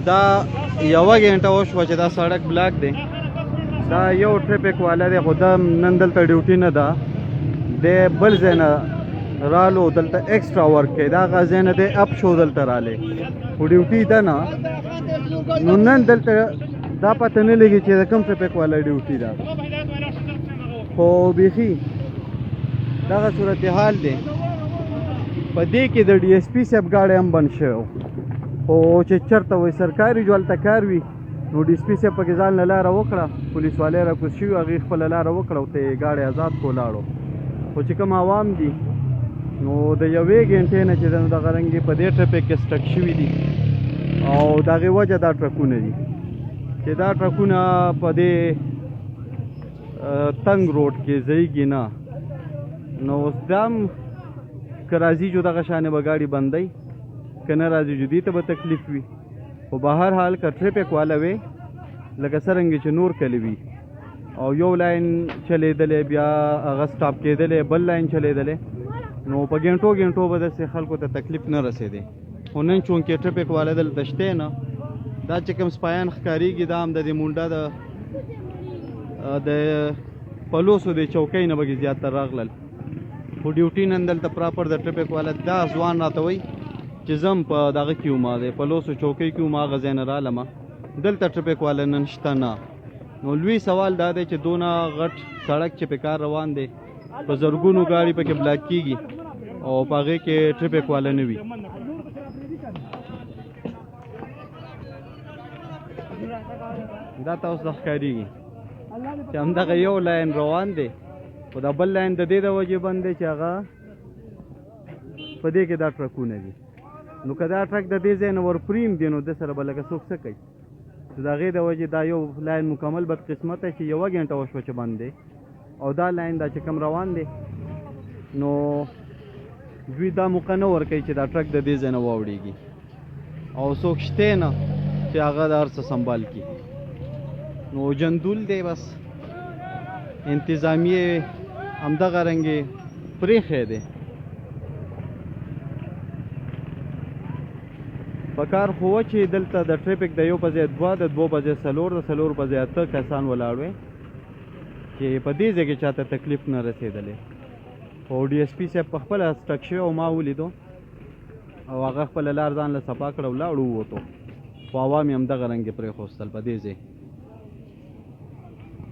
دا یوه غنټه وشوه چې دا سړک بلاک دی. دا یو ټریفک والا دی خو دا نن دلته ډیوټي نه ده، دی بل ځای نه رالو دلته ایکسټرا ورک کوي. دا هغه ځای نه دی اپ شو دلته رالی خو ډیوټي ده نه. نو نن دلته دا پته نه لګي چې د کوم ټریفک والا ډیوټي ده، خو بیخي دغه صورتحال دی. په دې کې د ډي ایس پي صاحب ګاډی هم بند شوی، خو چې چېرته وایي سرکاري جو هلته کار وي نو ډي ایس پي صاحب پکې ځان له لاره وکړه، پولیس والی راکوز شوي هغې خپله لاره وکړه او ته یې ګاډی ازاد کړو لاړو. خو چې کوم عوام دي نو د یوې غنټې نه چې دغه رنګې په دې ټریفک کې سټک شوي دي او د هغې وجه دا ټرکونه دي چې دا ټرکونه په دې تنګ روډ کې ځایږي نه. نو اوس دا هم که راځي جو دغه شانې به ګاډي بندوي، که نه راځي جو دې ته به تکلیف وي. خو به هر حال که ټریفک والا وی لکه څرنګه چې نور کلی وي او یو لاین چلیدلی بیا هغه سټاپ کېدلی بل لاین چلیدلی نو په ګنټو ګنټو به داسې خلکو ته تکلیف نه رسېدی. خو نن چونکې ټریفک والا دلته شتی نه، دا چې کوم سپایان ښکارېږي دا هم د دې مونډه د پلوسو د چوکۍ نه پکې زیاتره راغلل. خو ډیوټي نن دلته پراپر د ټریفک والا دا ځوان راته وایي چې زه هم په دغه کې وم د پلوسو چوکۍ کې وم هغه ځای نه رالم دلته ټریفک والا نن شته نه. نو لوی سوال دا دی چې دونه غټ سړک چې په کار روان دی په زرګونو ګاډي پکې بلاک کېږي او په هغې کې ټریفک والا نه وي. دا تاسو ته ښکارېږي چې همدغه یو لاین روان دی خو دا بل لاین د دې د وجې بند دی چې هغه په دې کې دا ټرکونه دي. نو که دا ټرک د دې ځای نه ورپریم دی نو د سره به لکه څوک څه کوي. د هغې د وجې دا یو لاین مکمل بدقسمته چې یوه غنټه وشوه چې بند دی او دا لاین دا چې کوم روان دی نو دوی دا موقع نه ورکوي چې دا ټرک د دې ځای نه واوړېږي او څوک شتی نه چې هغه د هر څه سنبال کړي. نو جندول دی بس انتظامیې همدغه رنګې پرېښی دی. پکار خو وه چې دلته د ټریفک د یو په ځای دوه د دوو په ځای څلور د څلورو په ځای اته کسان ولاړ وی چې په دې ځای کې چاته تکلیف نه رسېدلی. خو ډي ایس پي صاحب په خپله سټک شوی او ما ولیدو او هغه خپله لار ځان له صفا کړه او لاړ ووتو، خو عوام یې همدغه رنګې پرېښوستل په دې ځای.